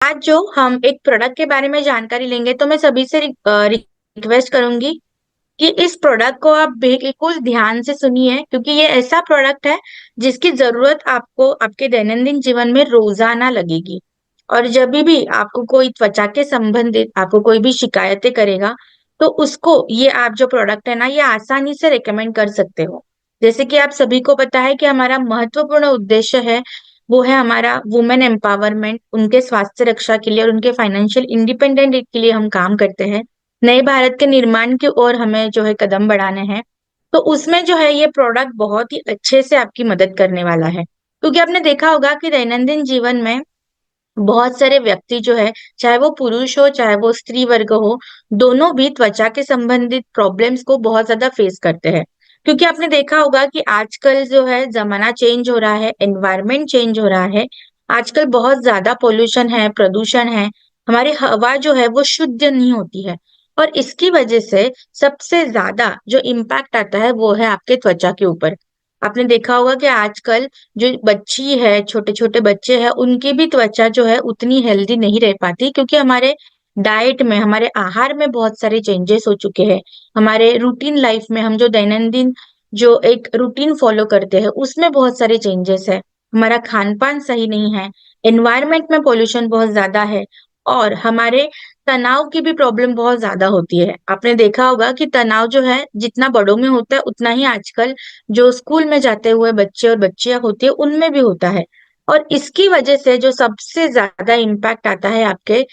आज जो हम एक प्रोडक्ट के बारे में जानकारी लेंगे तो मैं सभी से रिक्वेस्ट करूंगी कि इस प्रोडक्ट को आप बिल्कुल ध्यान से सुनिए क्योंकि ये ऐसा प्रोडक्ट है जिसकी जरूरत आपको आपके दैनंदिन जीवन में रोजाना लगेगी। और जब भी आपको कोई त्वचा के संबंधित आपको कोई भी शिकायतें करेगा तो उसको ये आप जो प्रोडक्ट है ना ये आसानी से रिकमेंड कर सकते हो। जैसे कि आप सभी को पता है कि हमारा महत्वपूर्ण उद्देश्य है वो है हमारा वुमेन एम्पावरमेंट, उनके स्वास्थ्य रक्षा के लिए और उनके फाइनेंशियल इंडिपेंडेंट के लिए हम काम करते हैं। नए भारत के निर्माण की ओर हमें जो है कदम बढ़ाने हैं। तो उसमें जो है ये प्रोडक्ट बहुत ही अच्छे से आपकी मदद करने वाला है क्योंकि आपने देखा होगा कि दैनंदिन जीवन में बहुत सारे व्यक्ति जो है, चाहे वो पुरुष हो चाहे वो स्त्री वर्ग हो, दोनों भी त्वचा के संबंधित प्रॉब्लम्स को बहुत ज्यादा फेस करते हैं। क्योंकि आपने देखा होगा कि आजकल जो है जमाना चेंज हो रहा है, एनवायरनमेंट चेंज हो रहा है। आजकल बहुत ज्यादा पोल्यूशन है, प्रदूषण है। हमारी हवा जो है वो शुद्ध नहीं होती है। और इसकी वजह से सबसे ज्यादा जो इम्पैक्ट आता है वो है आपके त्वचा के ऊपर। आपने देखा होगा कि आजकल जो बच्ची है, छोटे छोटे बच्चे हैं, उनकी भी त्वचा जो है उतनी हेल्दी नहीं रह पाती क्योंकि हमारे डाइट में, हमारे आहार में बहुत सारे चेंजेस हो चुके हैं। हमारे रूटीन लाइफ में हम जो दैनंदिन जो एक रूटीन फॉलो करते हैं उसमें बहुत सारे चेंजेस है। हमारा खान पान सही नहीं है, एनवायरमेंट में पोल्यूशन बहुत ज्यादा है और हमारे तनाव की भी प्रॉब्लम बहुत ज्यादा होती है। आपने देखा होगा कि तनाव जो है जितना बड़ों में होता है उतना ही आजकल जो स्कूल में जाते हुए बच्चे और बच्चियां होती है उनमें भी होता है। और इसकी वजह से जो सबसे ज्यादा इम्पैक्ट आता है आपके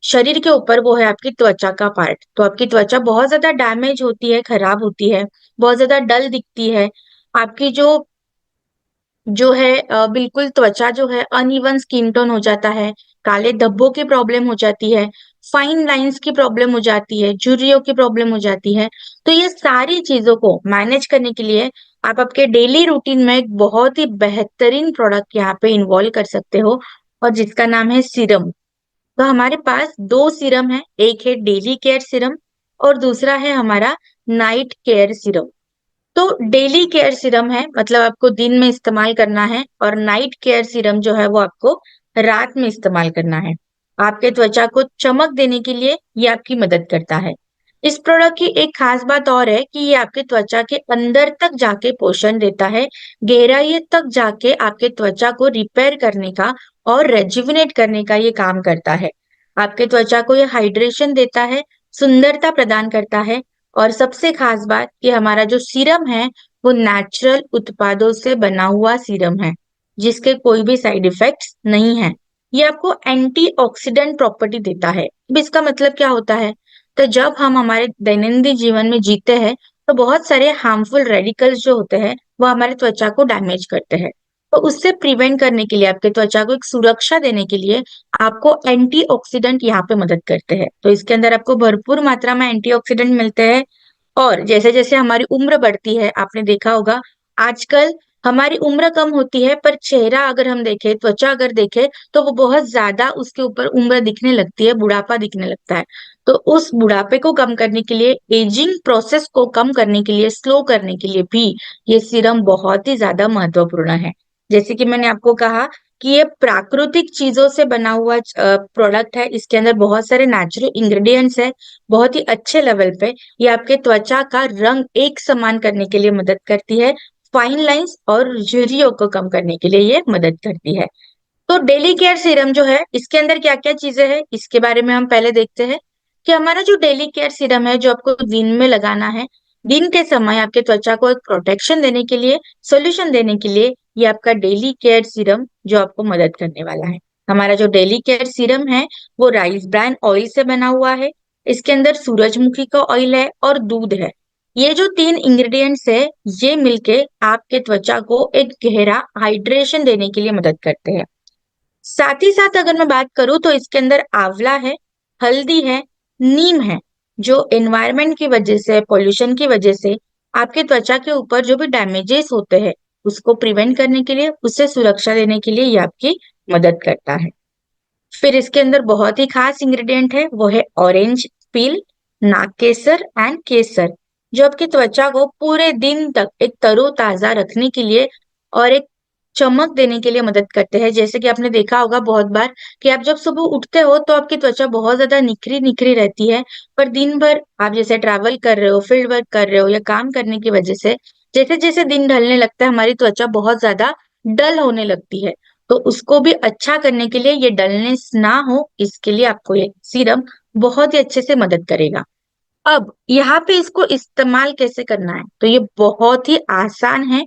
शरीर के ऊपर वो है आपकी त्वचा का पार्ट। तो आपकी त्वचा बहुत ज्यादा डैमेज होती है, खराब होती है, बहुत ज्यादा डल दिखती है। आपकी जो है बिल्कुल त्वचा जो है अनइवन स्किन टोन हो जाता है, काले धब्बों की प्रॉब्लम हो जाती है, फाइन लाइंस की प्रॉब्लम हो जाती है, झुर्रियों की प्रॉब्लम हो जाती है। तो ये सारी चीजों को मैनेज करने के लिए आप आपके डेली रूटीन में एक बहुत ही बेहतरीन प्रोडक्ट यहाँ पे इन्वॉल्व कर सकते हो और जिसका नाम है सीरम। तो हमारे पास दो सीरम है, एक है डेली केयर सीरम और दूसरा है हमारा नाइट केयर सीरम। तो डेली केयर सीरम है मतलब आपको दिन में इस्तेमाल करना है और नाइट केयर सीरम जो है वो आपको रात में इस्तेमाल करना है। आपके त्वचा को चमक देने के लिए ये आपकी मदद करता है। इस प्रोडक्ट की एक खास बात और है कि ये आपके त्वचा के अंदर तक जाके पोषण देता है, गहराई तक जाके आपके त्वचा को रिपेयर करने का और रेजुविनेट करने का ये काम करता है। आपके त्वचा को ये हाइड्रेशन देता है, सुंदरता प्रदान करता है। और सबसे खास बात कि हमारा जो सीरम है वो नेचुरल उत्पादों से बना हुआ सीरम है जिसके कोई भी साइड इफेक्ट्स नहीं है। ये आपको एंटीऑक्सीडेंट प्रॉपर्टी देता है। अब इसका मतलब क्या होता है? तो जब हम हमारे दैनंदिन जीवन में जीते हैं तो बहुत सारे हार्मफुल रेडिकल्स जो होते हैं वो हमारे त्वचा को डैमेज करते हैं। तो उससे प्रिवेंट करने के लिए, आपके त्वचा को एक सुरक्षा देने के लिए आपको एंटीऑक्सीडेंट यहाँ पे मदद करते हैं। तो इसके अंदर आपको भरपूर मात्रा में एंटीऑक्सीडेंट मिलते हैं। और जैसे जैसे हमारी उम्र बढ़ती है, आपने देखा होगा आजकल हमारी उम्र कम होती है पर चेहरा अगर हम देखें, त्वचा अगर देखें तो वो बहुत ज्यादा उसके ऊपर उम्र दिखने लगती है, बुढ़ापा दिखने लगता है। तो उस बुढ़ापे को कम करने के लिए, एजिंग प्रोसेस को कम करने के लिए, स्लो करने के लिए भी ये सीरम बहुत ही ज्यादा महत्वपूर्ण है। जैसे कि मैंने आपको कहा कि ये प्राकृतिक चीजों से बना हुआ प्रोडक्ट है, इसके अंदर बहुत सारे नेचुरल इंग्रेडिएंट्स है, बहुत ही अच्छे लेवल पे। ये आपके त्वचा का रंग एक समान करने के लिए मदद करती है, फाइन लाइंस और झुर्रियों को कम करने के लिए ये मदद करती है। तो डेली केयर सीरम जो है इसके अंदर क्या क्या चीजें हैं इसके बारे में हम पहले देखते हैं कि हमारा जो डेली केयर सीरम है जो आपको दिन में लगाना है, दिन के समय आपके त्वचा को एक प्रोटेक्शन देने के लिए, सोल्यूशन देने के लिए, ये आपका डेली केयर सीरम जो आपको मदद करने वाला है। हमारा जो डेली केयर सीरम है वो राइस ब्रान ऑयल से बना हुआ है। इसके अंदर सूरजमुखी का ऑयल है और दूध है। ये जो तीन इंग्रेडिएंट्स है ये मिलके आपके त्वचा को एक गहरा हाइड्रेशन देने के लिए मदद करते हैं। साथ ही साथ अगर मैं बात करूं तो इसके अंदर आंवला है, हल्दी है, नीम है। जो एनवायरनमेंट की वजह से, पोल्यूशन की वजह से आपके त्वचा के ऊपर जो भी डैमेजेस होते हैं उसको प्रिवेंट करने के लिए, उससे सुरक्षा देने के लिए ये आपकी मदद करता है। फिर इसके अंदर बहुत ही खास इंग्रेडिएंट है वो है orange peel, Nag Kesar and केसर, जो आपकी त्वचा को पूरे दिन तक एक तरोताजा रखने के लिए और एक चमक देने के लिए मदद करते हैं। जैसे कि आपने देखा होगा बहुत बार कि आप जब सुबह उठते हो तो आपकी त्वचा बहुत ज्यादा निखरी निखरी रहती है, पर दिन भर आप जैसे ट्रैवल कर रहे हो, फील्ड वर्क कर रहे हो या काम करने की वजह से जैसे जैसे दिन ढलने लगता है हमारी त्वचा बहुत ज्यादा डल होने लगती है। तो उसको भी अच्छा करने के लिए, ये डलनेस ना हो इसके लिए आपको ये सीरम बहुत ही अच्छे से मदद करेगा। अब यहाँ पे इसको इस्तेमाल कैसे करना है, तो ये बहुत ही आसान है।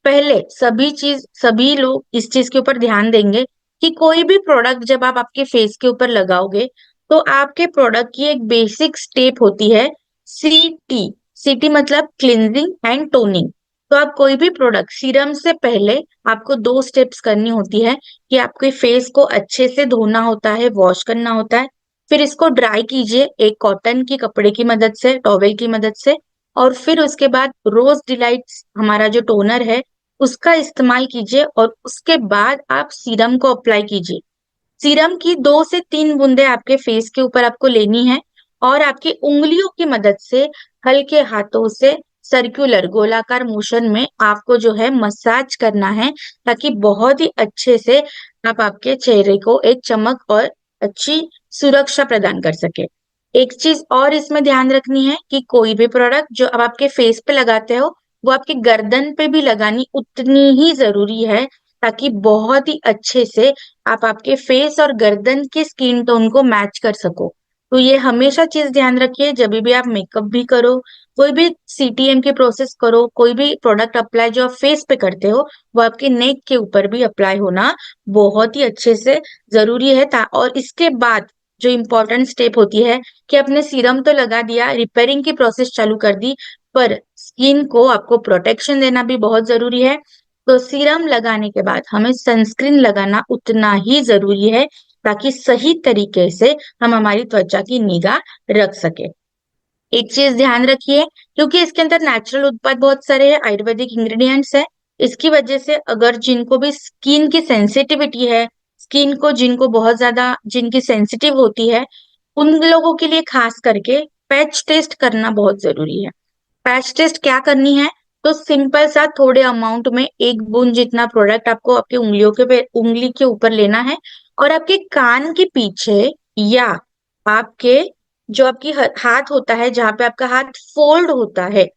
पहले सभी लोग इस चीज के ऊपर ध्यान देंगे कि कोई भी प्रोडक्ट जब आप आपके फेस के ऊपर लगाओगे तो आपके प्रोडक्ट की एक बेसिक स्टेप होती है सीटी। सीटी मतलब क्लिनजिंग एंड टोनिंग। तो आप कोई भी प्रोडक्ट सीरम से पहले आपको 2 स्टेप्स करनी होती है कि आपके फेस को अच्छे से धोना होता है, वॉश करना होता है। फिर इसको ड्राई कीजिए एक कॉटन की कपड़े की मदद से, टॉवेल की मदद से। और फिर उसके बाद रोज डिलाइट्स हमारा जो टोनर है उसका इस्तेमाल कीजिए और उसके बाद आप सीरम को अप्लाई कीजिए। सीरम की 2 से 3 बूंदे आपके फेस के ऊपर आपको लेनी है और आपकी उंगलियों की मदद से हल्के हाथों से सर्कुलर गोलाकार मोशन में आपको जो है मसाज करना है, ताकि बहुत ही अच्छे से आप आपके चेहरे को एक चमक और अच्छी सुरक्षा प्रदान कर सके। एक चीज और इसमें ध्यान रखनी है कि कोई भी प्रोडक्ट जो आप आपके फेस पे लगाते हो वो आपकी गर्दन पे भी लगानी उतनी ही जरूरी है, ताकि बहुत ही अच्छे से आप आपके फेस और गर्दन के स्किन टोन को मैच कर सको। तो ये हमेशा चीज ध्यान रखिए जब भी आप मेकअप भी करो, कोई भी सीटीएम की प्रोसेस करो, कोई भी प्रोडक्ट अप्लाई जो आप फेस पे करते हो वो आपके नेक के ऊपर भी अप्लाई होना बहुत ही अच्छे से जरूरी है। और इसके बाद जो इम्पोर्टेंट स्टेप होती है कि आपने सीरम तो लगा दिया, रिपेयरिंग की प्रोसेस चालू कर दी, पर स्किन को आपको प्रोटेक्शन देना भी बहुत जरूरी है। तो सीरम लगाने के बाद हमें सनस्क्रीन लगाना उतना ही जरूरी है, ताकि सही तरीके से हम हमारी त्वचा की निगाह रख सके। एक चीज ध्यान रखिए, क्योंकि इसके अंदर नेचुरल उत्पाद बहुत सारे हैं, आयुर्वेदिक इंग्रेडिएंट्स है, इसकी वजह से अगर जिनको भी स्किन की सेंसिटिविटी है, स्किन को जिनको बहुत ज्यादा जिनकी सेंसिटिव होती है, उन लोगों के लिए खास करके पैच टेस्ट करना बहुत जरूरी है। पैच टेस्ट क्या करनी है, तो सिंपल सा थोड़े अमाउंट में 1 बूंद जितना प्रोडक्ट आपको आपके उंगली के ऊपर लेना है और आपके कान के पीछे या आपके जो आपकी हाथ होता है जहां पे आपका हाथ फोल्ड होता है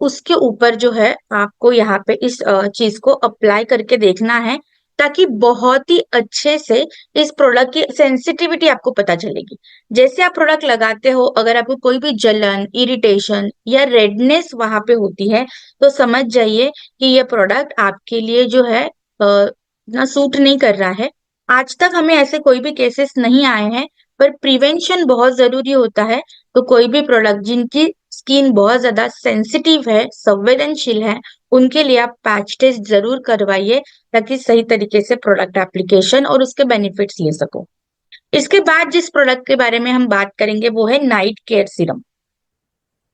उसके ऊपर जो है आपको यहाँ पे इस चीज को अप्लाई करके देखना है, ताकि बहुत ही अच्छे से इस प्रोडक्ट की सेंसिटिविटी आपको पता चलेगी। जैसे आप प्रोडक्ट लगाते हो, अगर आपको कोई भी जलन, इरिटेशन या रेडनेस वहां पे होती है तो समझ जाइए कि ये प्रोडक्ट आपके लिए जो है ना सूट नहीं कर रहा है। आज तक हमें ऐसे कोई भी केसेस नहीं आए हैं, पर प्रिवेंशन बहुत जरूरी होता है। तो कोई भी प्रोडक्ट जिनकी स्किन बहुत ज्यादा सेंसिटिव है, संवेदनशील है, उनके लिए आप पैच टेस्ट जरूर करवाइए, ताकि सही तरीके से प्रोडक्ट एप्लीकेशन और उसके बेनिफिट्स ले सको। इसके बाद जिस प्रोडक्ट के बारे में हम बात करेंगे वो है नाइट केयर सीरम।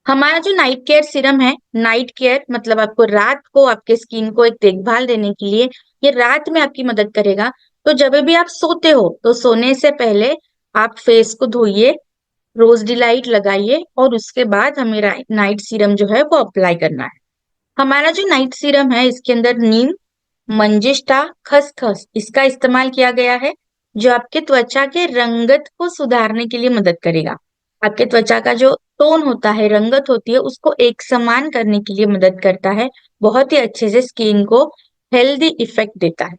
हमारा जो नाइट केयर सीरम है, नाइट केयर मतलब आपको रात को आपके स्किन को एक देखभाल देने के लिए ये रात में आपकी मदद करेगा। तो जब भी आप सोते हो तो सोने से पहले आप फेस को धोइए, रोज डिलाइट लगाइए और उसके बाद हमें नाइट सीरम जो है वो अप्लाई करना है। हमारा जो नाइट सीरम है इसके अंदर नीम, मंजिष्ठा, खसखस इसका इस्तेमाल किया गया है, जो आपके त्वचा के रंगत को सुधारने के लिए मदद करेगा। आपके त्वचा का जो टोन होता है, रंगत होती है, उसको एक समान करने के लिए मदद करता है, बहुत ही अच्छे से स्किन को हेल्दी इफेक्ट देता है।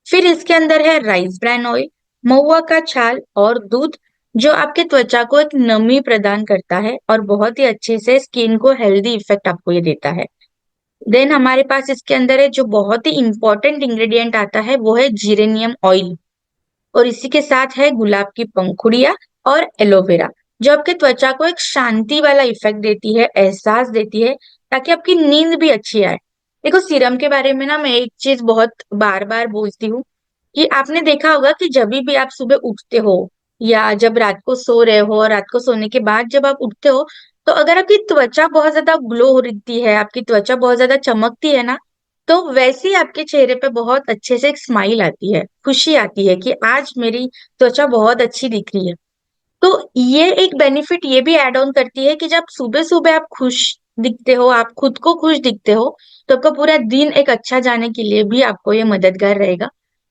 फिर इसके अंदर है राइस ब्रान ऑयल, महुआ का छाल और दूध, जो आपके त्वचा को एक नमी प्रदान करता है और बहुत ही अच्छे से स्किन को हेल्दी इफेक्ट आपको ये देता है। देन हमारे पास इसके अंदर है जो बहुत ही इंपॉर्टेंट इंग्रेडिएंट आता है वो है जीरेनियम ऑयल, और इसी के साथ है गुलाब की पंखुड़िया और एलोवेरा, जो आपके त्वचा को एक शांति वाला इफेक्ट देती है, एहसास देती है, ताकि आपकी नींद भी अच्छी आए। देखो सीरम के बारे में ना मैं एक चीज बहुत बार बार बोलती हूँ कि आपने देखा होगा कि जब भी आप सुबह उठते हो या जब रात को सो रहे हो और रात को सोने के बाद जब आप उठते हो, तो अगर आपकी त्वचा बहुत ज्यादा ग्लो हो रही है, आपकी त्वचा बहुत ज्यादा चमकती है ना, तो वैसे ही आपके चेहरे पे बहुत अच्छे से एक स्माइल आती है, खुशी आती है कि आज मेरी त्वचा बहुत अच्छी दिख रही है। तो ये एक बेनिफिट ये भी ऐड ऑन करती है कि जब सुबह सुबह आप खुश दिखते हो, आप खुद को खुश दिखते हो, तो आपका पूरा दिन एक अच्छा जाने के लिए भी आपको ये मददगार रहेगा।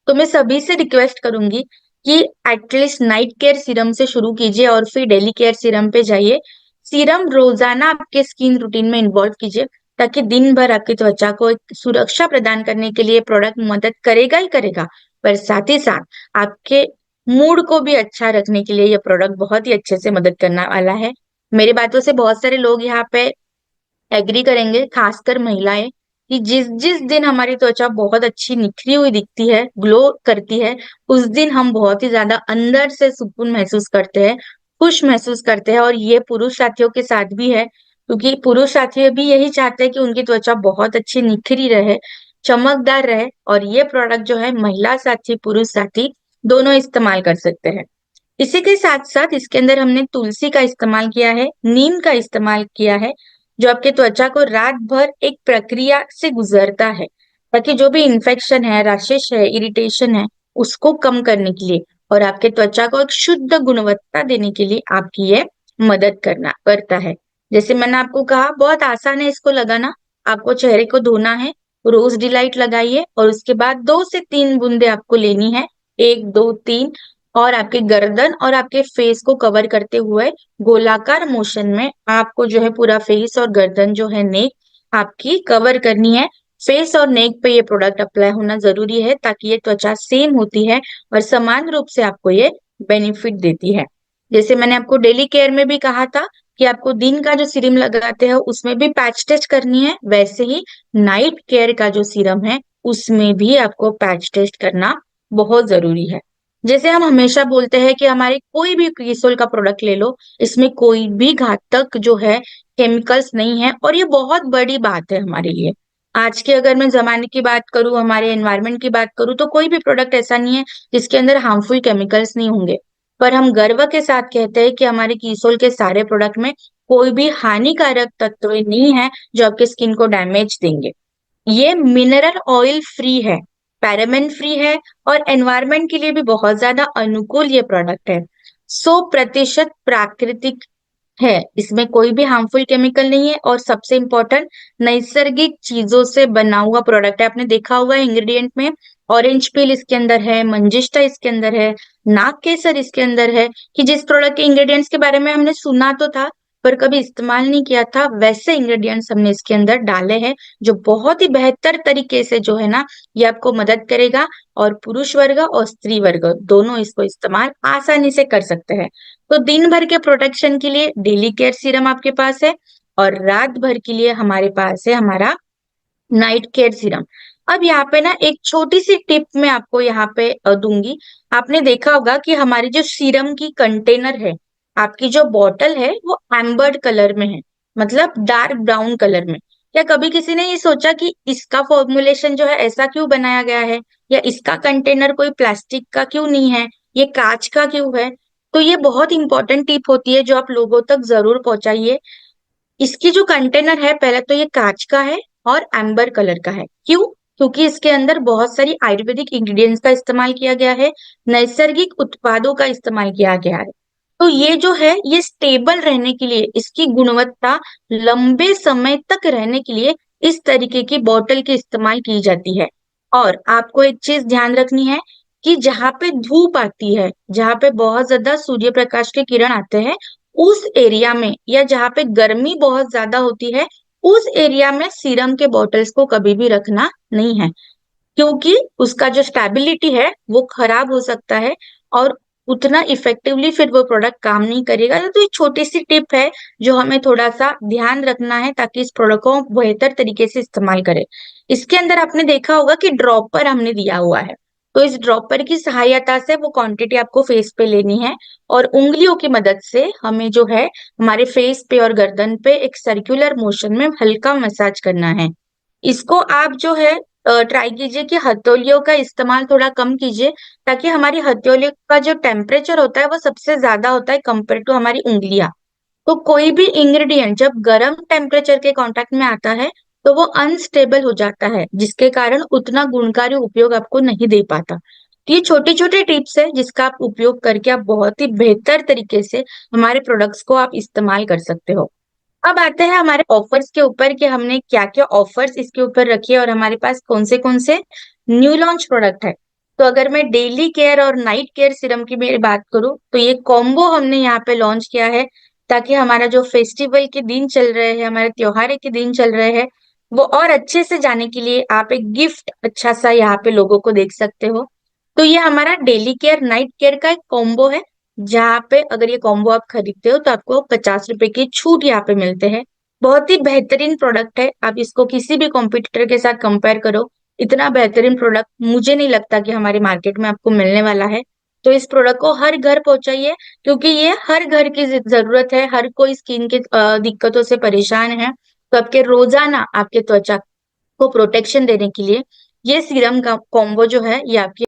तो मैं सभी से रिक्वेस्ट करूंगी कि एटलीस्ट नाइट केयर सीरम से शुरू कीजिए और फिर डेली केयर सीरम पे जाइए। सीरम रोजाना आपके स्किन रूटीन में इन्वॉल्व कीजिए, ताकि दिन भर आपकी त्वचा को एक सुरक्षा प्रदान करने के लिए प्रोडक्ट मदद करेगा ही करेगा, पर साथ ही साथ आपके मूड को भी अच्छा रखने के लिए ये प्रोडक्ट बहुत ही अच्छे से मदद करने वाला है। मेरी बातों से बहुत सारे लोग यहाँ पे एग्री करेंगे, खासकर महिलाएं, कि जिस जिस दिन हमारी त्वचा बहुत अच्छी निखरी हुई दिखती है, ग्लो करती है, उस दिन हम बहुत ही ज्यादा अंदर से सुकून महसूस करते हैं, खुश महसूस करते हैं। और ये पुरुष साथियों के साथ भी है, क्योंकि पुरुष साथी भी यही चाहते हैं कि उनकी त्वचा बहुत अच्छी निखरी रहे, चमकदार रहे। और ये प्रोडक्ट जो है महिला साथी पुरुष साथी दोनों इस्तेमाल कर सकते हैं। इसी के साथ साथ इसके अंदर हमने तुलसी का इस्तेमाल किया है, नीम का इस्तेमाल किया है, जो आपके त्वचा को रात भर एक प्रक्रिया से गुजरता है, ताकि जो भी इन्फेक्शन है, रैशेस है, इरिटेशन है, उसको कम करने के लिए और आपके त्वचा को एक शुद्ध गुणवत्ता देने के लिए आपकी ये मदद करना करता है। जैसे मैंने आपको कहा, बहुत आसान है इसको लगाना। आपको चेहरे को धोना है, रोज डिलाइट लगाइए और उसके बाद 2 से 3 बूंदे आपको लेनी है, 1 2 3, और आपके गर्दन और आपके फेस को कवर करते हुए गोलाकार मोशन में आपको जो है पूरा फेस और गर्दन जो है नेक आपकी कवर करनी है। फेस और नेक पे ये प्रोडक्ट अप्लाई होना जरूरी है, ताकि ये त्वचा सेम होती है और समान रूप से आपको ये बेनिफिट देती है। जैसे मैंने आपको डेली केयर में भी कहा था कि आपको दिन का जो सीरम लगाते हैं उसमें भी पैच टेस्ट करनी है, वैसे ही नाइट केयर का जो सीरम है उसमें भी आपको पैच टेस्ट करना बहुत जरूरी है। जैसे हम हमेशा बोलते हैं कि हमारे कोई भी क्रिसोल का प्रोडक्ट ले लो, इसमें कोई भी घातक जो है केमिकल्स नहीं है, और ये बहुत बड़ी बात है हमारे लिए। आज के अगर मैं जमाने की बात करूं, हमारे एनवायरनमेंट की बात करूं, तो कोई भी प्रोडक्ट ऐसा नहीं है जिसके अंदर हार्मफुल केमिकल्स नहीं होंगे। पर हम गर्व के साथ कहते हैं कि हमारे कीसोल के सारे प्रोडक्ट में कोई भी हानिकारक तत्व नहीं है जो आपके स्किन को डैमेज देंगे। ये मिनरल ऑयल फ्री है, पैराबेन फ्री है, और एनवायरनमेंट के लिए भी बहुत ज्यादा अनुकूल ये प्रोडक्ट है। 100% प्राकृतिक है, इसमें कोई भी हार्मफुल केमिकल नहीं है, और सबसे इम्पोर्टेंट नैसर्गिक चीजों से बना हुआ प्रोडक्ट है। आपने देखा होगा इंग्रेडिएंट में ऑरेंज पील इसके अंदर है, मंजिष्टा इसके अंदर है, नाग केसर इसके अंदर है, कि जिस प्रोडक्ट के इंग्रेडिएंट्स के बारे में हमने सुना तो था पर कभी इस्तेमाल नहीं किया था, वैसे इंग्रेडिएंट्स हमने इसके अंदर डाले हैं, जो बहुत ही बेहतर तरीके से जो है ना ये आपको मदद करेगा। और पुरुष वर्ग और स्त्री वर्ग दोनों इसको इस्तेमाल आसानी से कर सकते हैं। तो दिन भर के प्रोटेक्शन के लिए डेली केयर सीरम आपके पास है, और रात भर के लिए हमारे पास है हमारा नाइट केयर सीरम। अब यहाँ पे ना एक छोटी सी टिप मैं आपको यहाँ पे दूंगी। आपने देखा होगा कि हमारी जो सीरम की कंटेनर है, आपकी जो बॉटल है वो एम्बर्ड कलर में है, मतलब डार्क ब्राउन कलर में। क्या कभी किसी ने ये सोचा कि इसका फॉर्मुलेशन जो है ऐसा क्यों बनाया गया है, या इसका कंटेनर कोई प्लास्टिक का क्यों नहीं है, ये कांच का क्यों है? तो ये बहुत इंपॉर्टेंट टिप होती है जो आप लोगों तक जरूर पहुंचाइए। इसकी जो कंटेनर है, पहले तो ये कांच का है और एम्बर कलर का है। क्यों? क्योंकि इसके अंदर बहुत सारी आयुर्वेदिक इंग्रेडिएंट्स का इस्तेमाल किया गया है, नैसर्गिक उत्पादों का इस्तेमाल किया गया है। तो ये जो है ये स्टेबल रहने के लिए, इसकी गुणवत्ता लंबे समय तक रहने के लिए इस तरीके की बोतल की इस्तेमाल की जाती है। और आपको एक चीज ध्यान रखनी है कि जहाँ पे धूप आती है, जहाँ पे बहुत ज्यादा सूर्य प्रकाश के किरण आते हैं, उस एरिया में, या जहाँ पे गर्मी बहुत ज्यादा होती है, उस एरिया में सीरम के बॉटल्स को कभी भी रखना नहीं है, क्योंकि उसका जो स्टेबिलिटी है वो खराब हो सकता है, और उतना इफेक्टिवली फिर वो प्रोडक्ट काम नहीं करेगा। तो ये छोटी सी टिप है जो हमें थोड़ा सा ध्यान रखना है, ताकि इस प्रोडक्ट को बेहतर तरीके से इस्तेमाल करें। इसके अंदर आपने देखा होगा कि ड्रॉपर हमने दिया हुआ है, तो इस ड्रॉपर की सहायता से वो क्वांटिटी आपको फेस पे लेनी है, और उंगलियों की मदद से हमें जो है हमारे फेस पे और गर्दन पे एक सर्कुलर मोशन में हल्का मसाज करना है। इसको आप जो है ट्राई कीजिए कि हथौलियों का इस्तेमाल थोड़ा कम कीजिए, ताकि हमारी हथौलियों का जो टेम्परेचर होता है वो सबसे ज्यादा होता है कंपेयर टू हमारी उंगलियां। तो कोई भी इंग्रेडिएंट जब गर्म टेम्परेचर के कांटेक्ट में आता है तो वो अनस्टेबल हो जाता है, जिसके कारण उतना गुणकारी उपयोग आपको नहीं दे पाता। तो ये छोटे छोटे टिप्स है जिसका आप उपयोग करके आप बहुत ही बेहतर तरीके से हमारे प्रोडक्ट्स को आप इस्तेमाल कर सकते हो। अब आते हैं हमारे ऑफर्स के ऊपर कि हमने क्या-क्या ऑफर्स इसके ऊपर रखे और हमारे पास कौन से न्यू लॉन्च प्रोडक्ट है। तो अगर मैं डेली केयर और नाइट केयर सीरम की मेरी बात करूँ, तो ये कॉम्बो हमने यहाँ पे लॉन्च किया है, ताकि हमारा जो फेस्टिवल के दिन चल रहे हैं, हमारे त्योहार के दिन चल रहे हैं, वो और अच्छे से जाने के लिए आप एक गिफ्ट अच्छा-सा यहाँ पे लोगों को देख सकते हो। तो ये हमारा डेली केयर, नाइट केयर का एक कॉम्बो है, जहाँ पे अगर ये कॉम्बो आप खरीदते हो तो आपको 50 रुपए की छूट यहाँ पे मिलते हैं। बहुत ही बेहतरीन प्रोडक्ट है, आप इसको किसी भी कॉम्पिटिटर के साथ कंपेयर करो, इतना बेहतरीन प्रोडक्ट मुझे नहीं लगता कि हमारे मार्केट में आपको मिलने वाला है। तो इस प्रोडक्ट को हर घर पहुंचाइए, क्योंकि ये हर घर की जरूरत है, हर कोई स्किन के दिक्कतों से परेशान है। तो आपके रोजाना आपके त्वचा को प्रोटेक्शन देने के लिए ये सीरम का कॉम्बो जो है ये आपकी